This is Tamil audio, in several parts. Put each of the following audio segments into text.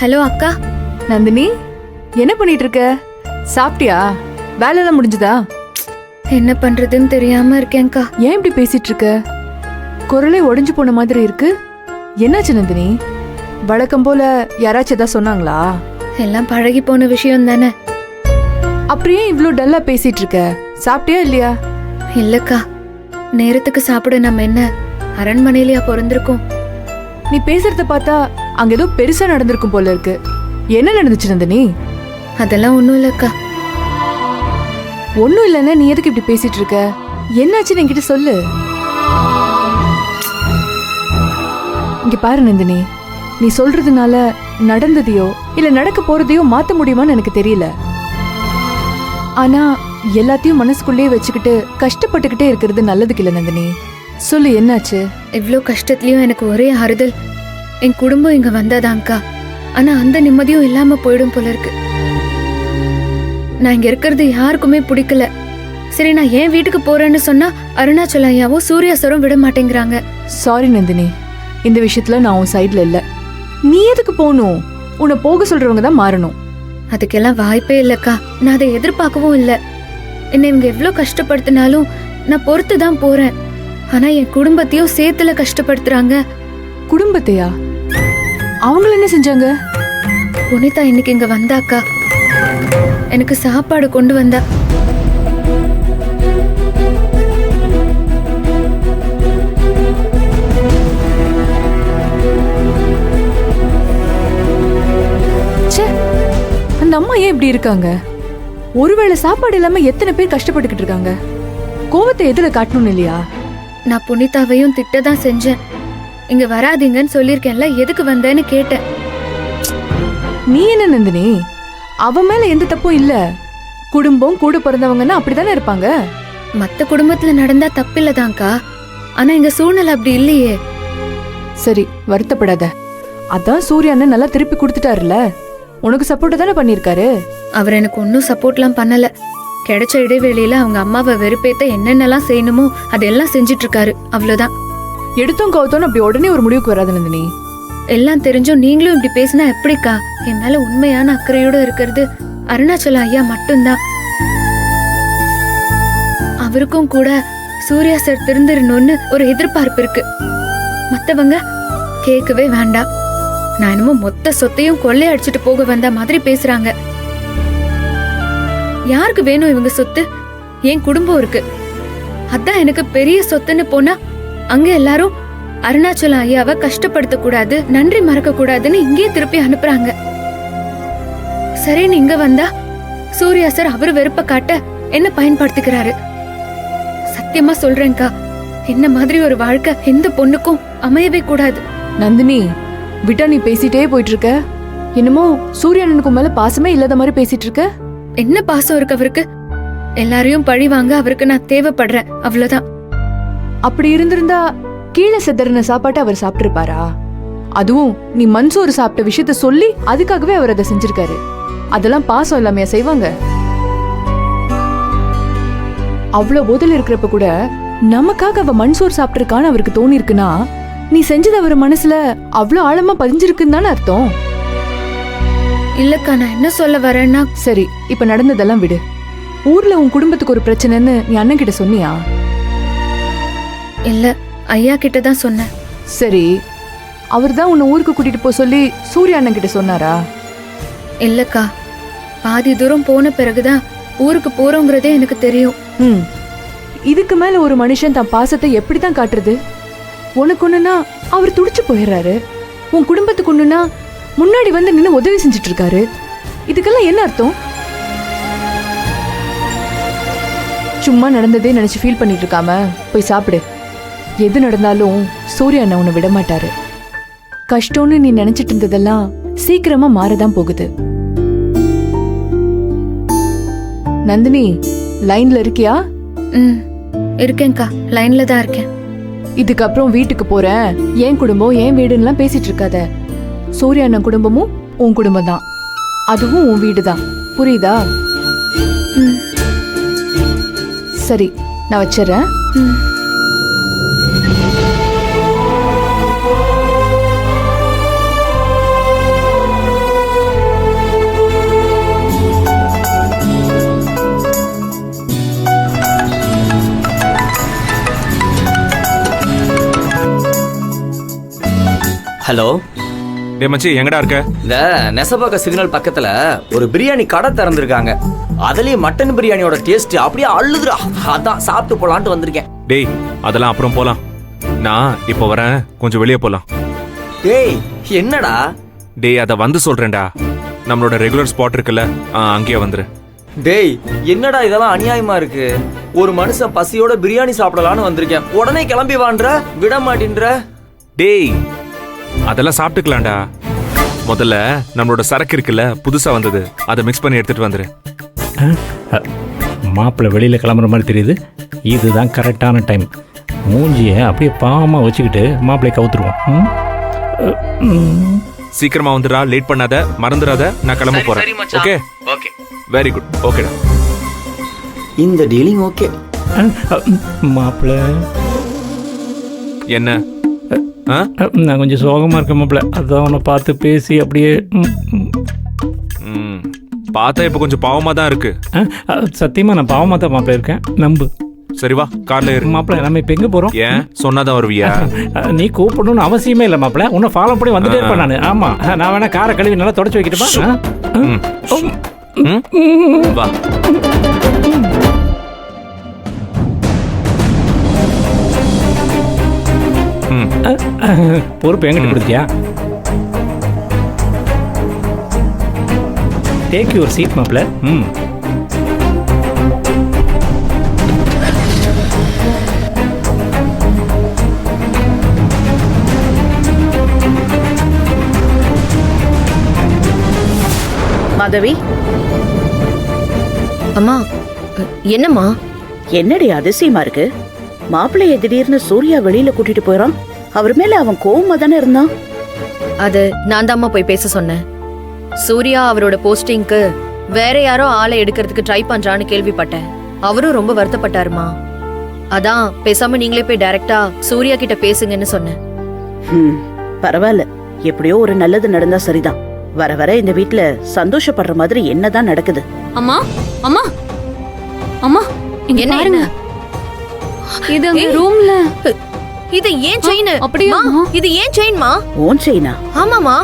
ஹலோ அக்கா. நந்தினி, என்ன பண்ணிட்டு இருக்க? சாப்பிட்டியா? வேலையெல்லாம் முடிஞ்சதா? என்ன பண்றதுன்னு தெரியாம இருக்கேன்க்கா. ஏன் இப்படி பேசிட்டு இருக்க? குரலே உடைஞ்சு போன மாதிரி இருக்கு. என்னாச்சு நந்தினி? வழக்கம் போல யாராச்சும் ஏதாவது சொன்னாங்களா? எல்லாம் பழகி போன விஷயம் தானே. அப்படியே இவ்ளோ டல்லா பேசிட்டு இருக்க? சாப்பிட்டியா இல்லையா? இல்லக்கா, நேரத்துக்கு சாப்பிட நம்ம என்ன அரண்மனையிலயா பிறந்திருக்கோம்? நீ பேசுறத பார்த்தா அங்க ஏதோ பெருசா நடந்திருக்கும் போல இருக்கு. என்ன நடந்துச்சு நந்தினி? அதெல்லாம் ஒண்ணும் இல்லக்கா. ஒண்ணும் இல்லைன்னா நீ எதுக்கு இப்படி பேசிட்டு இருக்க? என்னாச்சுன்னு என்கிட்ட சொல்லு. இங்க பாரு நந்தினி, நீ சொல்றதுனால நடந்ததையோ இல்ல நடக்க போறதையோ மாத்த முடியுமான்னு எனக்கு தெரியல. ஆனா எல்லாத்தையும் மனசுக்குள்ளேயே வச்சுக்கிட்டு கஷ்டப்பட்டுக்கிட்டே இருக்கிறது நல்லதுக்கு இல்ல நந்தினி. சொல்லு, என்னாச்சு? இவ்ளோ கஷ்டத்துலயும் எனக்கு ஒரே ஆறுதல், என் குடும்பம் இங்க வந்தாதான்க்கா. ஆனா அந்த நிம்மதியும் இல்லாம போயிடும் போல இருக்கு. நான் இங்க இருக்கிறது யாருக்குமே பிடிக்கல. சரி, நான் ஏன் வீட்டுக்கு போறேன்னு சொன்னா அருணாச்சல ஐயாவும் சூர்யா சாரும் விட மாட்டேங்கிறாங்க. சாரி நந்தினி, இந்த விஷயத்துல நான் உன் சைட்ல இல்ல. நீ எதுக்கு போகணும்? உன்னை போக சொல்றவங்க தான் மாறணும். அதுக்கெல்லாம் வாய்ப்பே இல்லக்கா. நான் அதை எதிர்பார்க்கவும் இல்ல. என்னை இவங்க எவ்வளவு கஷ்டப்படுத்தினாலும் நான் பொறுத்து தான் போறேன். ஆனா என் குடும்பத்தையும் சேர்த்துல கஷ்டப்படுத்துறாங்க. குடும்பத்தையா? அவங்கள என்ன செஞ்சாங்க? புனிதா இன்னைக்கு இங்க வந்தாக்கா, எனக்கு சாப்பாடு கொண்டு வந்தா. அந்த அம்மா ஏன் இப்படி இருக்காங்க? ஒருவேளை சாப்பாடு இல்லாம எத்தனை பேர் கஷ்டப்பட்டுக்கிட்டு இருக்காங்க. கோவத்தை எதுல காட்டணும் இல்லையா? நான் புனிதாவையும் திட்டதான் செஞ்சேன். இங்க வராதீங்கன்னு சொல்லிருக்கேன்ல, எதுக்கு வந்தேன்னு கேட்டேன். நீ என்ன நந்தினி, அவ மேல எந்த தப்பும் இல்ல. குடும்பம் கூட பிறந்தவங்கன்னா அப்படித்தானே இருப்பாங்க. மத்த குடும்பத்துல நடந்தா தப்பில்லதான்க்கா. ஆனா எங்க சூழ்நிலை அப்படி இல்லையே. சரி, வருத்தப்படாத. அதான் சூர்யா அண்ணன் நல்லா திருப்பி கொடுத்துட்டாருல, உனக்கு சப்போர்ட் தானே பண்ணிருக்காரு. அவர் எனக்கு ஒன்னும் சப்போர்ட்லாம் பண்ணல. கிடைச்ச இடைவெளியில அவங்க அம்மாவை வெறுப்பேத்த என்னென்னலாம் செய்யணுமோ அதெல்லாம் செஞ்சிட்டு இருக்காரு, அவ்வளவுதான். எடுத்தும் கவுத்தோன்னு அப்படி உடனே ஒரு முடிவுக்கு வராது நந்தினி. எல்லாம் தெரிஞ்சும் நீங்களும் இப்படி பேசினா எப்படிக்கா? என் மேல உண்மையான அக்கறையோட இருக்கிறது அருணாச்சல ஐயா மட்டும்தான். அவருக்கும் கூட சூர்யா சார் திருந்திரணும்னு ஒரு எதிர்பார்ப்பு இருக்கு. மத்தவங்க கேட்கவே வேண்டாம். நான் என்னமோ மொத்த சொத்தையும் கொள்ளையடிச்சிட்டு போக வந்த மாதிரி பேசுறாங்க. யாருக்கு வேணும் இவங்க சொத்து? என் குடும்பம் இருக்கு, அதான் எனக்கு பெரிய சொத்துன்னு போனா அங்க எல்லாரும் அருணாச்சல ஐயாவை கஷ்டப்படுத்த கூடாது, நன்றி மறக்க கூடாதுன்னு இங்கே திருப்பி அனுப்புறாங்க. சரின்னு இங்க வந்தா சூர்யா சார் அவரு வெறுப்ப காட்ட என்ன பயன்படுத்திக்கிறாரு. சத்தியமா சொல்றேன்க்கா, என்ன மாதிரி ஒரு வாழ்க்கை எந்த பொண்ணுக்கும் அமையவே கூடாது. நந்தினி, விட்டா நீ பேசிட்டே போயிட்டு இருக்க. என்னமோ சூரியனுக்கு மேல பாசமே இல்லாத மாதிரி பேசிட்டு இருக்க. என்ன பாசம் இருக்கு அவருக்கு? எல்லாரையும் பழி வாங்க அவருக்கு நான் தேவைப்படுறேன், அவ்வளவுதான். அப்படி இருந்திருந்தா கீழே செதறின சாப்பாட்டை அவர் சாப்பிட்டு இருப்பாரா? அதுவும் நீ மன்சோறு சாப்பிட்ட விஷயத்த சொல்லி அதுக்காகவே அவர் அதை செஞ்சிருக்காரு. அதெல்லாம் பாசம் இல்லாமையா செய்வாங்க? அவ்வளவு போதில் இருக்கிறப்ப கூட நமக்காக அவ மன்சோறு சாப்பிட்டிருக்கான்னு அவருக்கு தோணி இருக்குன்னா, நீ செஞ்சது அவர் மனசுல அவ்வளவு ஆழமா பதிஞ்சிருக்குன்னு தானே அர்த்தம். இல்லக்கா, நான் என்ன சொல்ல வரேன்னா. சரி, இப்ப நடந்ததெல்லாம் விடு. ஊர்ல உன் குடும்பத்துக்கு ஒரு பிரச்சனைன்னு நீ அண்ணன் கிட்ட சொன்னியா? இல்ல, ஐயா கிட்ட தான் சொன்னேன். சரி, அவர் தான் உன்னை ஊருக்கு கூட்டிட்டு போக சொல்லி சூர்யா அண்ணன் கிட்ட சொன்னாரா? இல்லக்கா, பாதி தூரம் போன பிறகுதான் ஊருக்கு போறோங்கிறதே எனக்கு தெரியும். இதுக்கு மேல ஒரு மனுஷன் தன் பாசத்தை எப்படித்தான் காட்டுறது? உனக்கு ஒண்ணுனா அவர் துடிச்சு போயிடுறாரு, உன் குடும்பத்துக்கு ஒண்ணுனா முன்னாடி வந்து நின்னு உதவி செஞ்சுட்டு இருக்காரு. இதுக்கெல்லாம் என்ன அர்த்தம்? சும்மா நடந்ததே நினைச்சு ஃபீல் பண்ணிட்டு இருக்காம போய் சாப்பிடு. எது நடந்தாலும் சூர்யா அண்ணன் உன்னை விட மாட்டாரு. கஷ்டம்னு நீ நினைச்சிட்டு இருந்ததெல்லாம் சீக்கிரமா மாறதான் போகுது. நந்தினி, லைன்ல இருக்கியா? இருக்கேன்க்கா, லைன்ல தான் இருக்கேன். இதுக்கப்புறம் வீட்டுக்கு போறேன், என் குடும்பம் என் வீடுன்னு பேசிட்டு இருக்காத. சூர்யா அண்ணன் குடும்பமும் உன் குடும்பம் தான், அதுவும் உன் வீடு தான், புரியுதா? சரி, நான் வச்சிடறேன். ஹலோ, டேய் மச்சி எங்கடா இருக்க? இந்த நெசபாக்க சிக்னல் பக்கத்துல ஒரு பிரியாணி கடை திறந்திருக்காங்க. அதுலயும் மட்டன் பிரியாணியோட டேஸ்ட் அப்படியே அள்ளுதுடா. அதான் சாப்பிட்டு போலான்ட்டு வந்திருக்கேன். டேய் அதெல்லாம் அப்புறம் போலாம். நான் இப்போ வரேன், கொஞ்சம் வெளியே போலாம். டேய் என்னடா? டேய் அத வந்து சொல்றேன்டா. நம்மளோட ரெகுலர் ஸ்பாட் இருக்குல்ல, அங்கேயே வந்துரு. டேய் என்னடா இதெல்லாம் அநியாயமா இருக்கு. ஒரு மனுஷன் பசியோட பிரியாணி சாப்பிடலான்னு வந்திருக்கேன், உடனே கிளம்பி வான்ற, விட மாட்டேன்ற. டேய் அதெல்லாம் சாப்பிட்டுக்கலாம்டா. முதல்ல நம்மளோட சரக்கு இருக்குல்ல, புதுசா வந்தது, அதை மிக்ஸ் பண்ணி எடுத்துட்டு வந்துரு. மாப்பிள்ளை வெளியில் கிளம்புற மாதிரி தெரியுது. இதுதான் கரெக்டான டைம். மூஞ்சியை அப்படியே பாவமாக வச்சுக்கிட்டு மாப்பிள்ளையை கவுத்துருவோம். சீக்கிரமா வந்துடா, லேட் பண்ணாத, மறந்துடாத. நான் கிளம்ப போறேன். Okay okay, very good. ஓகேடா. இந்த டீலிங் ஓகே. மாப்பிள்ளை என்ன? நான் கொஞ்சம் சோகமாக இருக்கேன் மாப்பிள்ளை. அதான் அவனை பார்த்து பேசி அப்படியே பார்த்தா இப்ப கொஞ்சம் பாவமா தான் இருக்கு. சத்தியமாக நான் பாவமாக தான் மாப்பிள்ளை இருக்கேன், நம்பு. சரி வா, கார்ல ஏறு. மாப்பிள்ளை நம்ம இப்போ எங்கே போகிறோம்? ஏன் சொன்னாதான் வருவியா? நீ கூப்பிடணும்னு அவசியமே இல்லை மாப்பிள்ளை. உன்னை ஃபாலோ பண்ணி வந்துட்டே இருப்பேன் நான். ஆமாம், நான் வேணா காரை கழுவி நல்லா தொடச்சி வைக்கிட்டுமா? வா. பொறுப்பு என்கிட்ட கொடுத்தியா? டேக் யுவர் சீட் மாப்பிள்ள. மாதவி, அம்மா, என்னம்மா? என்னடி அதிசயமா இருக்கு? மாப்பிள்ளைய திடீர்னு சூர்யா வெளியில கூட்டிட்டு போயிறான். அவர் மேல அவன் கோவமா தானே இருந்தான். அது நான் தாம்மா போய் பேச சொன்னேன். சூர்யா அவரோட போஸ்டிங்க்கு வேற யாரோ ஆளை எடுக்கிறதுக்கு ட்ரை பண்றான்னு கேள்விப்பட்டேன். அவரும் ரொம்ப வருத்தப்பட்டாருமா. அதான் பேசாம நீங்களே போய் டைரக்டா சூர்யா கிட்ட பேசுங்கன்னு சொன்னேன். பரவாயில்ல, எப்படியோ ஒரு நல்லது நடந்தா சரிதான். வர வர இந்த வீட்ல சந்தோஷப்படுற மாதிரி என்னதான் நடக்குது? அம்மா, அம்மா, அம்மா, இங்க என்ன பாருங்க. என்ன? இது அந்த ஏய், ரூம்ல. இது ஏன் செயின்? அப்படியா? இது ஏன் செயின்மா? ஓன் செயினா? ஆமாமா,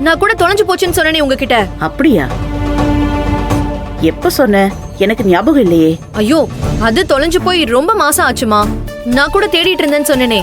நான் கூட தொலைஞ்சு போச்சுன்னு சொன்னேனே உங்ககிட்ட. அப்படியா? எப்ப சொன்ன? எனக்கு ஞாபகம் இல்லையே. ஐயோ, அது தொலைஞ்சு போய் ரொம்ப மாசம் ஆச்சுமா. நான் கூட தேடிட்டு இருந்தேன்னு சொன்னேனே.